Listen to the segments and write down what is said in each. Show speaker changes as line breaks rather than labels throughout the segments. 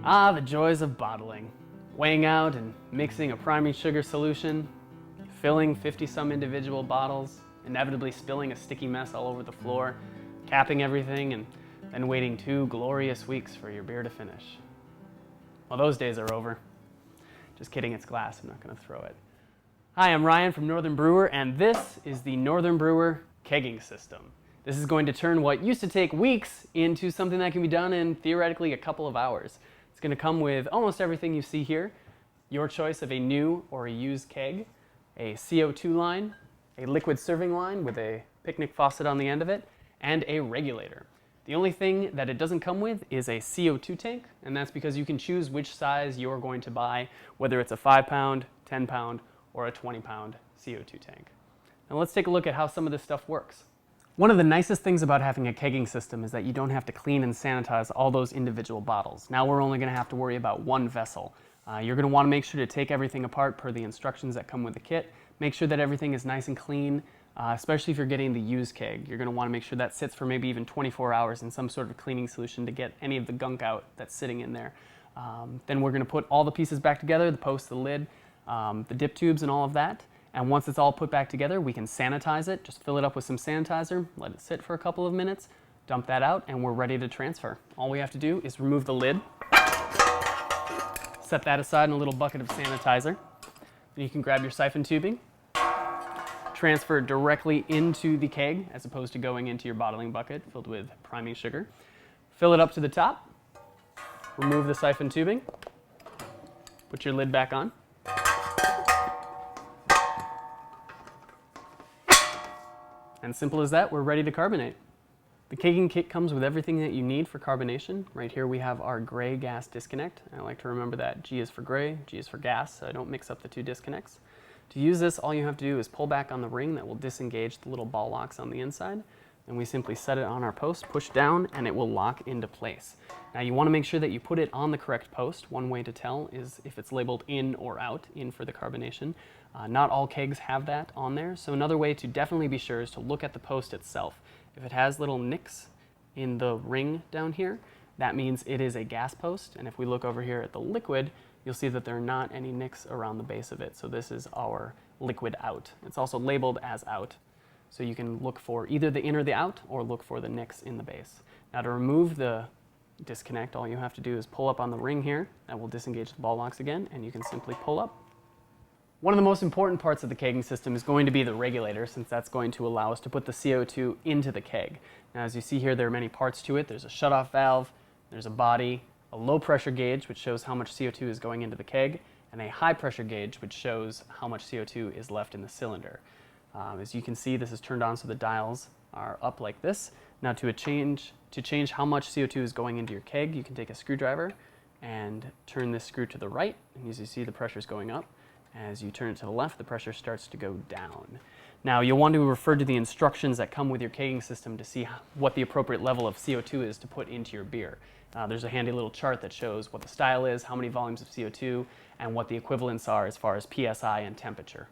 Ah, the joys of bottling. Weighing out and mixing a primary sugar solution, filling 50-some individual bottles, inevitably spilling a sticky mess all over the floor, capping everything, and then waiting 2 glorious weeks for your beer to finish. Well, those days are over. Just kidding, it's glass, I'm not going to throw it. Hi, I'm Ryan from Northern Brewer, and this is the Northern Brewer kegging system. This is going to turn what used to take weeks into something that can be done in theoretically a couple of hours. It's going to come with almost everything you see here, your choice of a new or a used keg, a CO2 line, a liquid serving line with a picnic faucet on the end of it, and a regulator. The only thing that it doesn't come with is a CO2 tank, and that's because you can choose which size you're going to buy, whether it's a 5-pound, 10-pound, or a 20-pound CO2 tank. Now let's take a look at how some of this stuff works. One of the nicest things about having a kegging system is that you don't have to clean and sanitize all those individual bottles. Now we're only going to have to worry about one vessel. You're going to want to make sure to take everything apart per the instructions that come with the kit. Make sure that everything is nice and clean, especially if you're getting the used keg. You're going to want to make sure that sits for maybe even 24 hours in some sort of cleaning solution to get any of the gunk out that's sitting in there. Then we're going to put all the pieces back together, the post, the lid, the dip tubes and all of that. And once it's all put back together, we can sanitize it. Just fill it up with some sanitizer, let it sit for a couple of minutes, dump that out, and we're ready to transfer. All we have to do is remove the lid, set that aside in a little bucket of sanitizer. Then you can grab your siphon tubing, transfer it directly into the keg as opposed to going into your bottling bucket filled with priming sugar. Fill it up to the top, remove the siphon tubing, put your lid back on. And simple as that, we're ready to carbonate. The kegging kit comes with everything that you need for carbonation. Right here we have our gray gas disconnect. I like to remember that G is for gray, G is for gas, so I don't mix up the two disconnects. To use this, all you have to do is pull back on the ring that will disengage the little ball locks on the inside. Then we simply set it on our post, push down, and it will lock into place. Now you want to make sure that you put it on the correct post. One way to tell is if it's labeled in or out, in for the carbonation. Not all kegs have that on there, so another way to definitely be sure is to look at the post itself. If it has little nicks in the ring down here, that means it is a gas post, and if we look over here at the liquid, you'll see that there are not any nicks around the base of it, so this is our liquid out. It's also labeled as out, so you can look for either the in or the out, or look for the nicks in the base. Now to remove the disconnect, all you have to do is pull up on the ring here, that will disengage the ball locks again, and you can simply pull up. One of the most important parts of the kegging system is going to be the regulator, since that's going to allow us to put the CO2 into the keg. Now as you see here, there are many parts to it. There's a shutoff valve, there's a body, a low pressure gauge which shows how much CO2 is going into the keg, and a high pressure gauge which shows how much CO2 is left in the cylinder. As you can see, this is turned on so the dials are up like this. Now to change how much CO2 is going into your keg, you can take a screwdriver and turn this screw to the right, and as you see, the pressure is going up. As you turn it to the left, the pressure starts to go down. Now you'll want to refer to the instructions that come with your kegging system to see what the appropriate level of CO2 is to put into your beer. There's a handy little chart that shows what the style is, how many volumes of CO2, and what the equivalents are as far as PSI and temperature.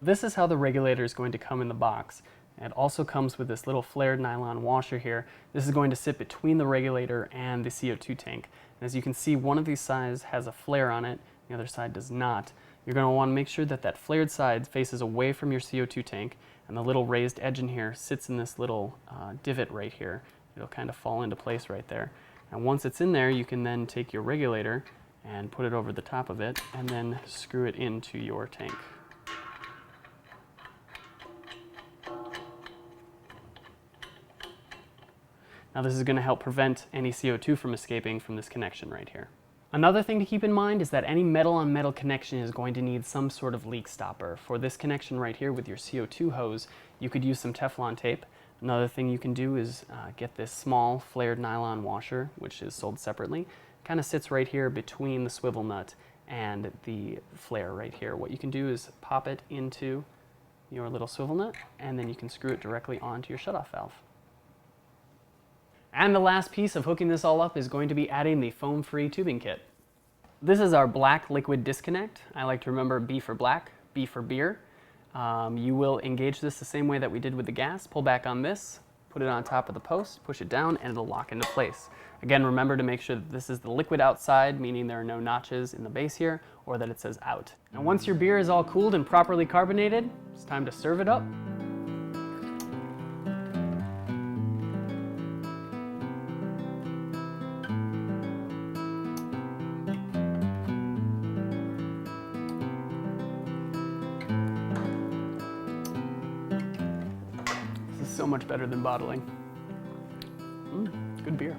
This is how the regulator is going to come in the box. It also comes with this little flared nylon washer here. This is going to sit between the regulator and the CO2 tank. And as you can see, one of these sides has a flare on it, the other side does not. You're going to want to make sure that that flared side faces away from your CO2 tank, and the little raised edge in here sits in this little divot right here. It'll kind of fall into place right there. And once it's in there, you can then take your regulator and put it over the top of it, and then screw it into your tank. Now this is going to help prevent any CO2 from escaping from this connection right here. Another thing to keep in mind is that any metal-on-metal connection is going to need some sort of leak stopper. For this connection right here with your CO2 hose, you could use some Teflon tape. Another thing you can do is get this small flared nylon washer, which is sold separately. It kind of sits right here between the swivel nut and the flare right here. What you can do is pop it into your little swivel nut, and then you can screw it directly onto your shutoff valve. And the last piece of hooking this all up is going to be adding the foam-free tubing kit. This is our black liquid disconnect. I like to remember B for black, B for beer. You will engage this the same way that we did with the gas. Pull back on this, put it on top of the post, push it down, and it'll lock into place. Again, remember to make sure that this is the liquid outside, meaning there are no notches in the base here, or that it says out. And once your beer is all cooled and properly carbonated, it's time to serve it up. This is so much better than bottling. Good beer.